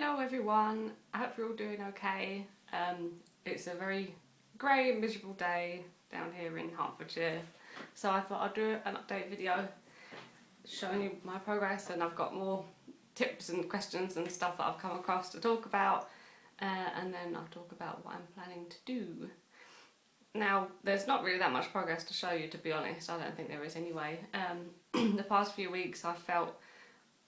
Hello everyone, I hope you're all doing okay. It's a very grey and miserable day down here in Hertfordshire, so I thought I'd do an update video showing you my progress, and I've got more tips and questions and stuff that I've come across to talk about, and then I'll talk about what I'm planning to do. Now, there's not really that much progress to show you, to be honest. I don't think there is anyway. The past few weeks I've felt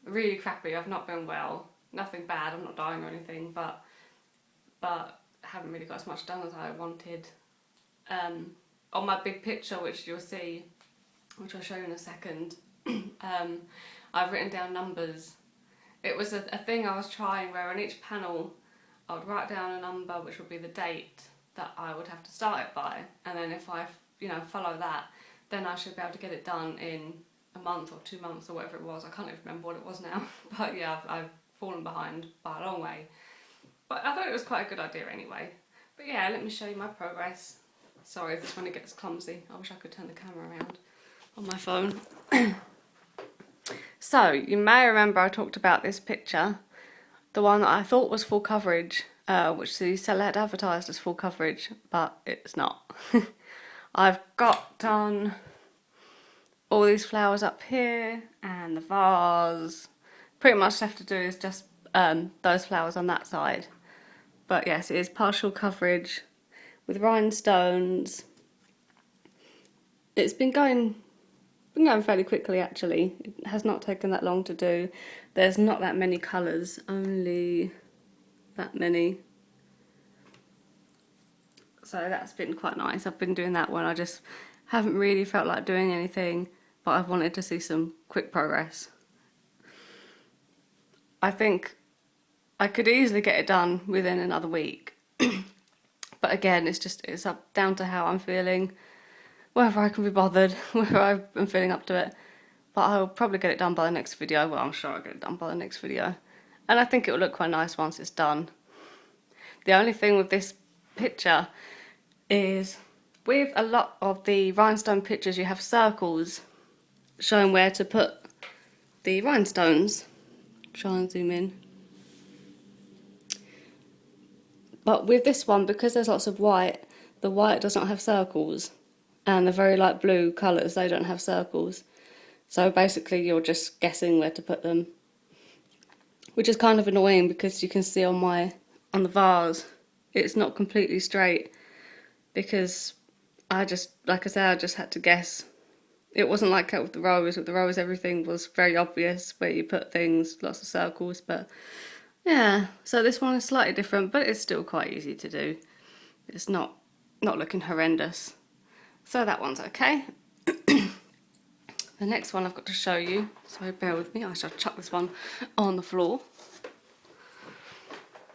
really crappy. I've not been well. Nothing bad, I'm not dying or anything, but I haven't really got as much done as I wanted. On my big picture, which you'll see, which I'll show you in a second, I've written down numbers. It was a thing I was trying where on each panel I would write down a number which would be the date that I would have to start it by, and then if I follow that, then I should be able to get it done in a month or 2 months or whatever it was. I can't even remember what it was now, but yeah, I've fallen behind by a long way. But I thought it was quite a good idea anyway. But yeah, let me show you my progress. Sorry if this one gets clumsy. I wish I could turn the camera around on my phone. So, you may remember I talked about this picture, the one that I thought was full coverage, which the seller had advertised as full coverage, but it's not. I've got done all these flowers up here and the vase. Pretty much left to do is just those flowers on that side. But yes, it is partial coverage with rhinestones. It's been going fairly quickly actually. It has not taken that long to do. There's not that many colours, only that many. So that's been quite nice. I've been doing that one. I just haven't really felt like doing anything, but I've wanted to see some quick progress. I think I could easily get it done within another week. But again, it's up down to how I'm feeling, whether I can be bothered, whether I'm feeling up to it. But I'll probably get it done by the next video. Well, I'm sure I'll get it done by the next video. And I think it will look quite nice once it's done. The only thing with this picture is, with a lot of the rhinestone pictures, you have circles showing where to put the rhinestones. Try and zoom in. But with this one, because there's lots of white, the white does not have circles, and the very light blue colours, they don't have circles. So basically you're just guessing where to put them, which is kind of annoying because you can see on the vase it's not completely straight, because like I said, I just had to guess. It wasn't like that with the rose. With the rose, everything was very obvious where you put things, lots of circles. But yeah, so this one is slightly different, but it's still quite easy to do. It's not looking horrendous. So that one's okay. The next one I've got to show you, so bear with me, I shall chuck this one on the floor,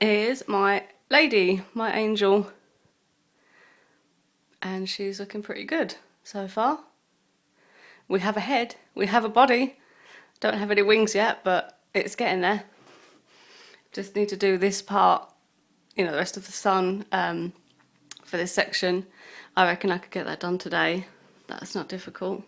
is my lady, my angel. And she's looking pretty good so far. We have a head, we have a body, don't have any wings yet, but it's getting there. Just need to do this part, the rest of the sun for this section. I reckon I could get that done today. That's not difficult.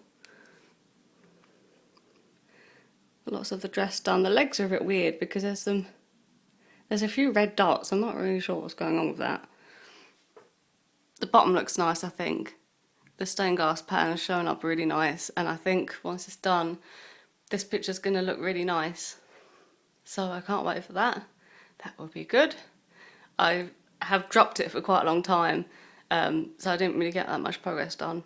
Lots of the dress done. The legs are a bit weird because there's a few red dots. I'm not really sure what's going on with that. The bottom looks nice, I think. The stained glass pattern is showing up really nice, and I think once it's done, this picture's going to look really nice. So I can't wait for that. That would be good. I have dropped it for quite a long time, so I didn't really get that much progress done.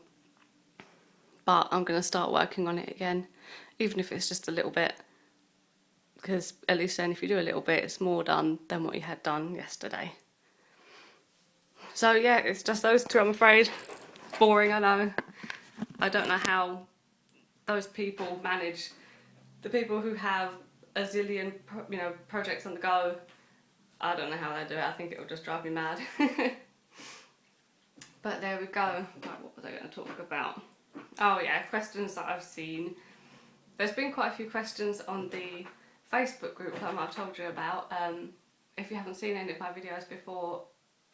But I'm going to start working on it again, even if it's just a little bit, because at least then if you do a little bit, it's more done than what you had done yesterday. So yeah, it's just those two, I'm afraid. Boring, I know. I don't know how those people manage, the people who have a zillion projects on the go. I don't know how they do it. I think it will just drive me mad. But there we go. Right, what was I going to talk about? Oh yeah, questions that I've seen. There's been quite a few questions on the Facebook group that I've told you about. If you haven't seen any of my videos before,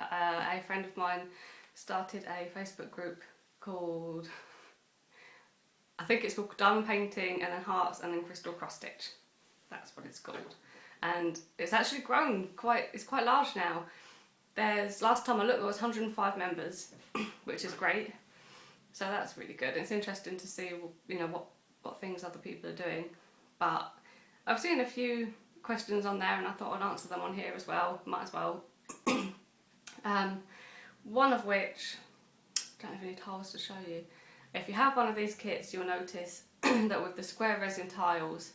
a friend of mine started a Facebook group called, I think it's called Diamond Painting and then Hearts and then Crystal Cross Stitch. That's what it's called. and it's actually grown it's quite large now. Last time I looked, there was 105 members, which is great. So that's really good. It's interesting to see, you know, what things other people are doing. But I've seen a few questions on there, and I thought I'd answer them on here as well. Might as well. One of which, I don't have any tiles to show you. If you have one of these kits, you'll notice that with the square resin tiles,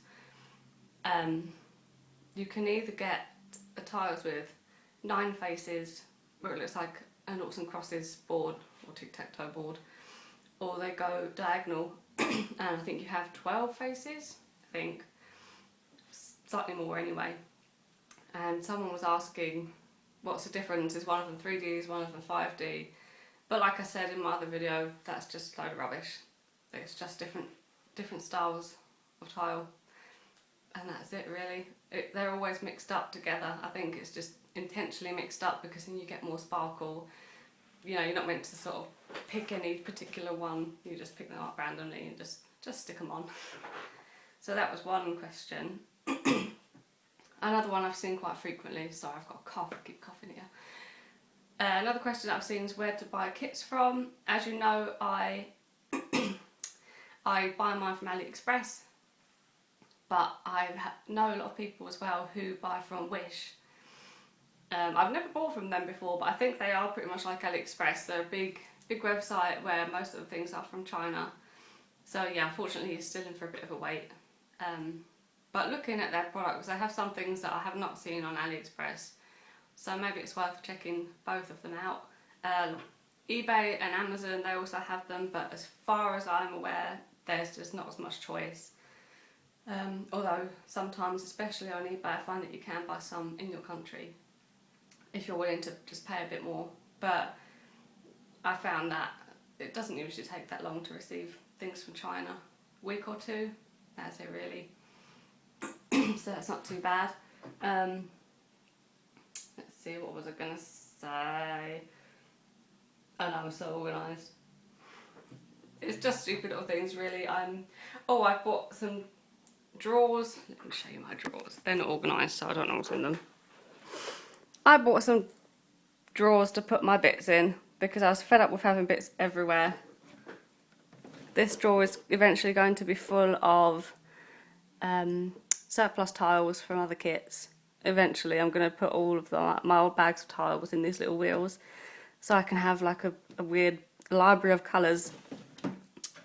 you can either get the tiles with 9 faces, where it looks like a noughts and crosses board or tic-tac-toe board, or they go diagonal, and I think you have 12 faces, I think, slightly more anyway. And someone was asking, what's the difference? Is one of them 3D, is one of them 5D? But like I said in my other video, that's just a load of rubbish. It's just different styles of tile, and that's it really. They're always mixed up together. I think it's just intentionally mixed up because then you get more sparkle. You know, you're not meant to sort of pick any particular one. You just pick them up randomly and just stick them on. So that was one question. Another one I've seen quite frequently. Sorry, I've got a cough. I keep coughing here. Another question that I've seen is where to buy kits from. As you know, I buy mine from Aliexpress, but I know a lot of people as well who buy from Wish. I've never bought from them before, but I think they are pretty much like Aliexpress. They're a big website where most of the things are from China. So yeah, unfortunately you're still in for a bit of a wait. But looking at their products, they have some things that I have not seen on Aliexpress. So maybe it's worth checking both of them out. eBay and Amazon, they also have them, but as far as I'm aware, there's just not as much choice. Although sometimes, especially on eBay, I find that you can buy some in your country if you're willing to just pay a bit more. But I found that it doesn't usually take that long to receive things from China. A week or two, that's it really. So that's not too bad. Let's see, what was I going to say? Oh no, I'm so organised. It's just stupid little things really. I bought some drawers. Let me show you my drawers. They're not organised, so I don't know what's in them. I bought some drawers to put my bits in because I was fed up with having bits everywhere. This drawer is eventually going to be full of surplus tiles from other kits. Eventually I'm going to put all of my old bags of tiles in these little wheels, so I can have like a weird library of colours.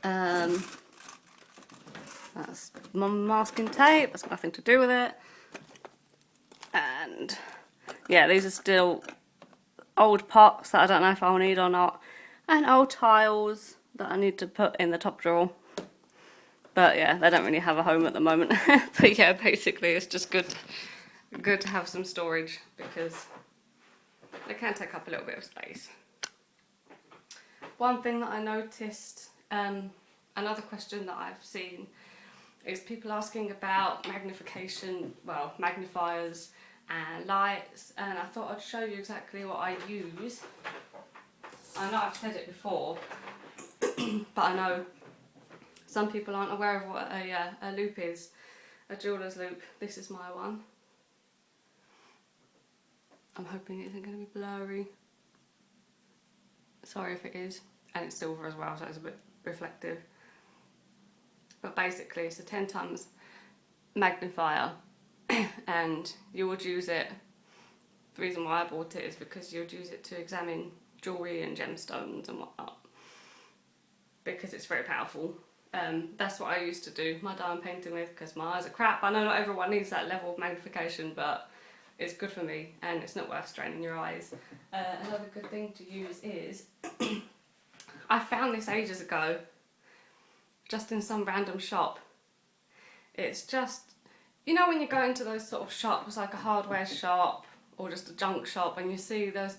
That's masking tape, that's got nothing to do with it. And yeah, these are still old pots that I don't know if I'll need or not, and old tiles that I need to put in the top drawer. But yeah, they don't really have a home at the moment. But yeah, basically it's just good to have some storage because they can take up a little bit of space. One thing that I noticed, another question that I've seen, is people asking about magnification, well, magnifiers and lights, and I thought I'd show you exactly what I use. I know I've said it before, but I know some people aren't aware of what a loop is, a jeweler's loop. This is my one. I'm hoping it isn't going to be blurry. Sorry if it is. And it's silver as well, so it's a bit reflective. But basically it's a 10 times magnifier and you would use it, the reason why I bought it is because you would use it to examine jewellery and gemstones and whatnot, because it's very powerful. That's what I used to do my diamond painting with, because my eyes are crap. I know not everyone needs that level of magnification, but it's good for me and it's not worth straining your eyes. Another good thing to use is, I found this ages ago, just in some random shop. It's just, you know when you go into those sort of shops, like a hardware shop or just a junk shop, and you see those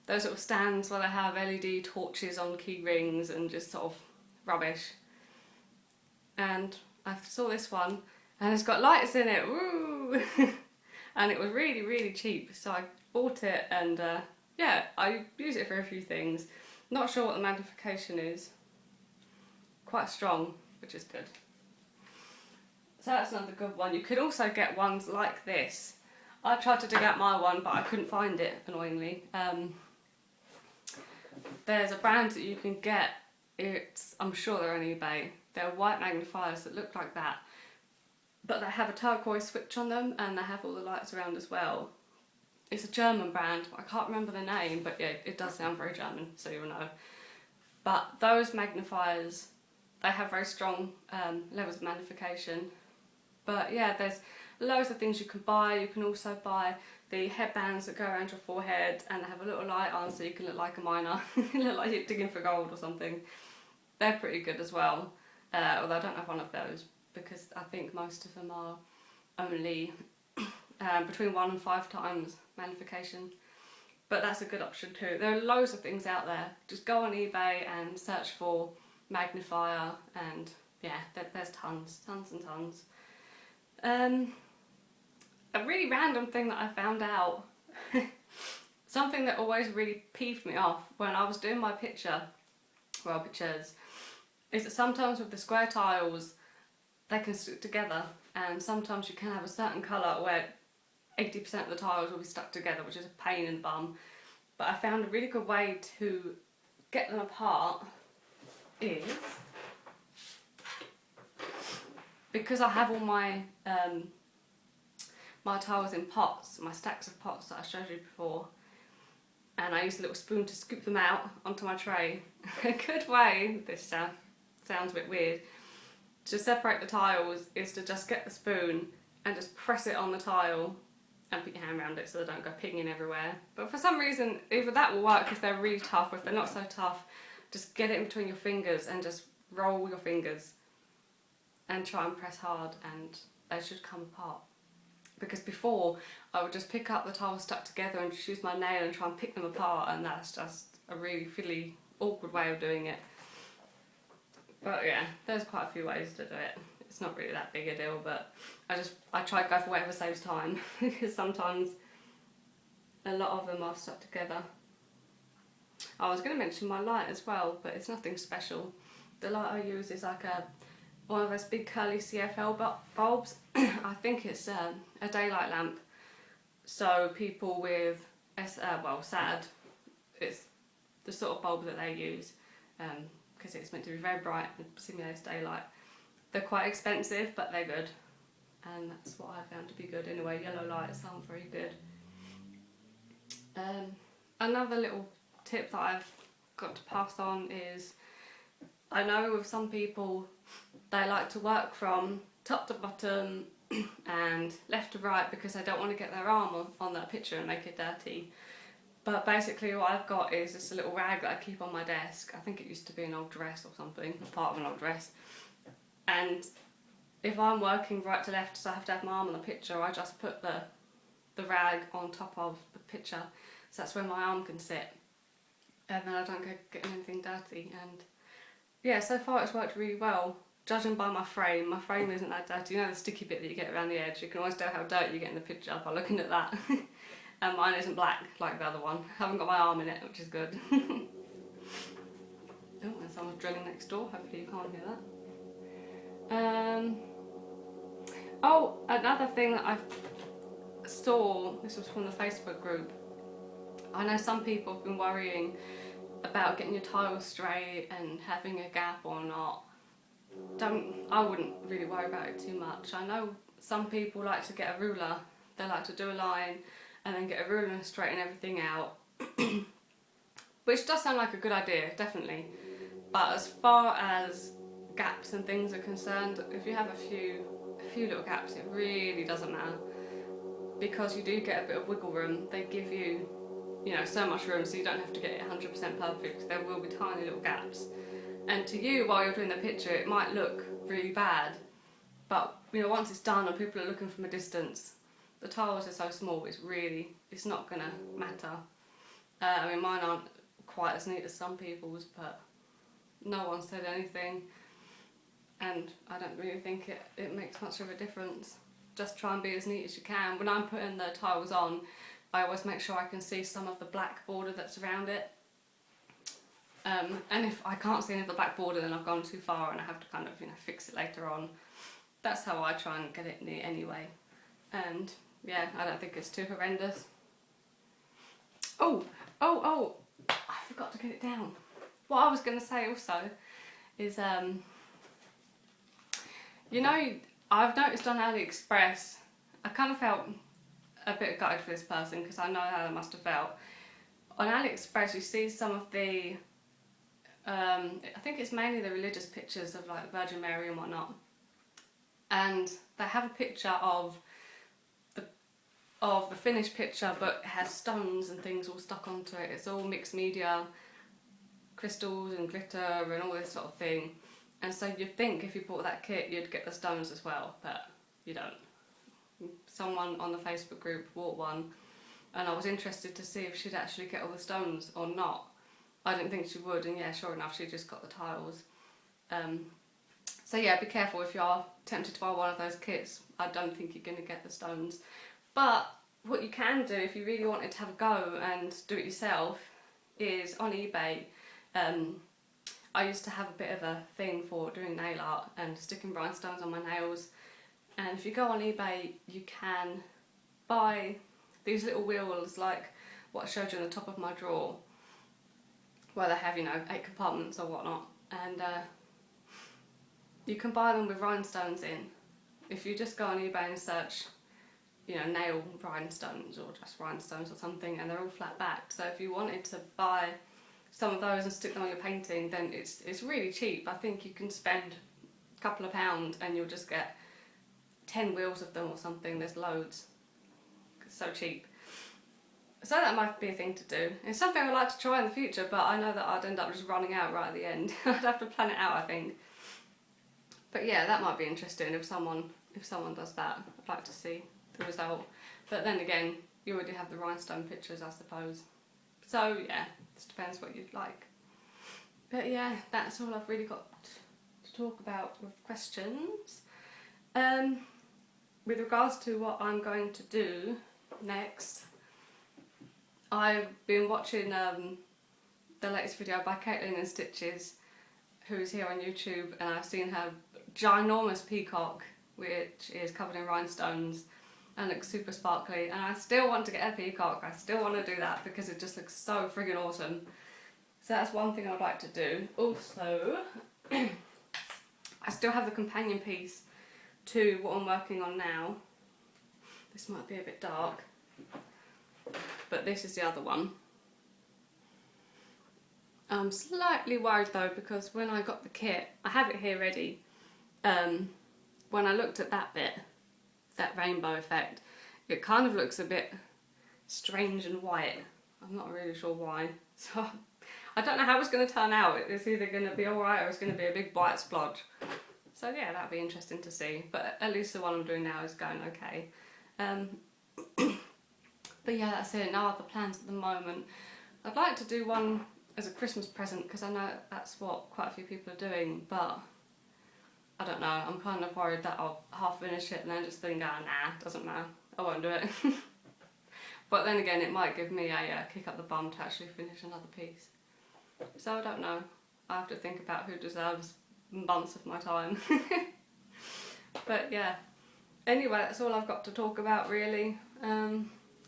little stands where they have LED torches on key rings and just sort of rubbish. And I saw this one and it's got lights in it, woo! And it was really, really cheap, so I bought it, and yeah, I use it for a few things. Not sure what the magnification is. Quite strong, which is good. So that's another good one. You could also get ones like this. I tried to dig out my one, but I couldn't find it, annoyingly. There's a brand that you can get. I'm sure they're on eBay. They're white magnifiers that look like that, but they have a turquoise switch on them, and they have all the lights around as well. It's a German brand. I can't remember the name, but yeah, it does sound very German, so you'll know. But those magnifiers, they have very strong levels of magnification. But yeah, there's loads of things you can buy. You can also buy the headbands that go around your forehead and they have a little light on so you can look like a miner. You look like you're digging for gold or something. They're pretty good as well. Although I don't have one of those because I think most of them are only between 1 and 5 times magnification. But that's a good option too. There are loads of things out there. Just go on eBay and search for magnifier, and yeah, there's tons and tons. A really random thing that I found out, something that always really peeved me off when I was doing my pictures, is that sometimes with the square tiles, they can stick together, and sometimes you can have a certain colour where 80% of the tiles will be stuck together, which is a pain in the bum. But I found a really good way to get them apart is, because I have all my my tiles in pots, my stacks of pots that I showed you before, and I use a little spoon to scoop them out onto my tray. A good way, this sounds a bit weird, to separate the tiles is to just get the spoon and just press it on the tile and put your hand around it so they don't go pinging everywhere. But for some reason, either that will work if they're really tough, or if they're not so tough, just get it in between your fingers and just roll your fingers and try and press hard, and they should come apart. Because before, I would just pick up the tiles stuck together and just use my nail and try and pick them apart, and that's just a really fiddly, awkward way of doing it. But yeah, there's quite a few ways to do it. It's not really that big a deal, but I try to go for whatever saves time, because sometimes a lot of them are stuck together. I was going to mention my light as well, but it's nothing special. The light I use is like one of those big curly CFL bulbs. I think it's a daylight lamp. So people with SAD, it's the sort of bulb that they use, because it's meant to be very bright and simulates daylight. They're quite expensive, but they're good, and that's what I found to be good anyway. Yellow lights aren't very good. Another little tip that I've got to pass on is, I know with some people they like to work from top to bottom and left to right because they don't want to get their arm on that picture and make it dirty. But basically what I've got is just a little rag that I keep on my desk. I think it used to be an old dress or something, a part of an old dress. And if I'm working right to left, so I have to have my arm on the picture, I just put the rag on top of the picture, so that's where my arm can sit, and then I don't get anything dirty. And yeah, so far it's worked really well. Judging by my frame isn't that dirty. You know the sticky bit that you get around the edge? You can always tell how dirty you get in the picture by looking at that. And mine isn't black like the other one. I haven't got my arm in it, which is good. Oh, and someone's drilling next door. Hopefully you can't hear that. Oh, another thing that I saw, this was from the Facebook group. I know some people have been worrying about getting your tiles straight and having a gap or not. I wouldn't really worry about it too much. I know some people like to get a ruler. They like to do a line and then get a ruler and straighten everything out. Which does sound like a good idea, definitely. But as far as gaps and things are concerned, if you have a few little gaps, it really doesn't matter. Because you do get a bit of wiggle room. They give you, so much room so you don't have to get it 100% perfect. There will be tiny little gaps. And to you, while you're doing the picture, it might look really bad. But, once it's done and people are looking from a distance, the tiles are so small, it's not going to matter. Mine aren't quite as neat as some people's, but no one said anything. And I don't really think it makes much of a difference. Just try and be as neat as you can. When I'm putting the tiles on, I always make sure I can see some of the black border that's around it. And if I can't see any of the black border, then I've gone too far and I have to kind of fix it later on. that's how I try and get it neat anyway. And yeah, I don't think it's too horrendous. Oh, I forgot to get it down. What I was going to say also is, you know, I've noticed on Aliexpress, I kind of felt a bit gutted for this person because I know how they must have felt. On Aliexpress you see some of the, I think it's mainly the religious pictures of like Virgin Mary and whatnot. And they have a picture of the finished picture, but it has stones and things all stuck onto it. It's all mixed media, crystals and glitter and all this sort of thing. And so you'd think if you bought that kit you'd get the stones as well, but you don't. Someone on the Facebook group bought one and I was interested to see if she'd actually get all the stones or not. I didn't think she would, and yeah, sure enough she just got the tiles. So yeah, be careful if you are tempted to buy one of those kits. I don't think you're going to get the stones. But what you can do if you really wanted to have a go and do it yourself is on eBay. I used to have a bit of a thing for doing nail art and sticking rhinestones on my nails. And if you go on eBay, you can buy these little wheels like what I showed you on the top of my drawer, where they have, you know, 8 compartments or whatnot. And you can buy them with rhinestones in. If you just go on eBay and search, you know, nail rhinestones or just rhinestones or something, and they're all flat backed. So if you wanted to buy some of those and stick them on your painting, then it's really cheap. I think you can spend a couple of pounds and you'll just get 10 wheels of them or something. There's loads. It's so cheap. So that might be a thing to do. It's something I'd like to try in the future, but I know that I'd end up just running out right at the end. I'd have to plan it out, I think. But yeah, that might be interesting if someone does that. I'd like to see the result. But then again, you already have the rhinestone pictures, I suppose. So yeah, it depends what you'd like. But yeah, that's all I've really got to talk about with questions. With regards to what I'm going to do next, I've been watching the latest video by Kaitlin In Stitches, who's here on YouTube, and I've seen her ginormous peacock, which is covered in rhinestones and looks super sparkly, and I still want to get a peacock. I still want to do that because it just looks so friggin' awesome. So that's one thing I'd like to do. Also, I still have the companion piece to what I'm working on now. This might be a bit dark, but this is the other one. I'm slightly worried though, because when I got the kit, I have it here ready. When I looked at that bit, that rainbow effect, it kind of looks a bit strange and white. I'm not really sure why. So I don't know how it's going to turn out. It's either going to be alright or it's going to be a big white splodge. So yeah, that'll be interesting to see. But at least the one I'm doing now is going okay. But yeah, that's it. No other plans at the moment. I'd like to do one as a Christmas present because I know that's what quite a few people are doing, but I don't know. I'm kind of worried that I'll half finish it and then just think, nah, doesn't matter. I won't do it. But then again, it might give me a kick up the bum to actually finish another piece. So I don't know. I have to think about who deserves months of my time. But yeah. Anyway, that's all I've got to talk about really.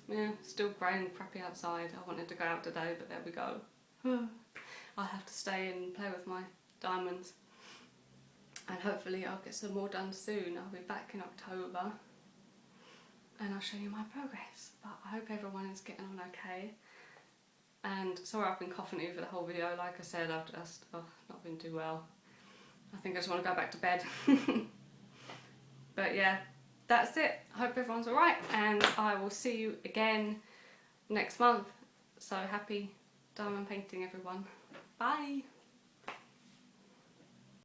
Yeah, still grey and crappy outside. I wanted to go out today, but there we go. I'll have to stay and play with my diamonds. And hopefully I'll get some more done soon. I'll be back in October and I'll show you my progress. But I hope everyone is getting on okay. And sorry I've been coughing at you for the whole video. Like I said, I've just not been too well. I think I just want to go back to bed. But yeah, that's it. I hope everyone's alright, and I will see you again next month. So happy diamond painting, everyone. Bye.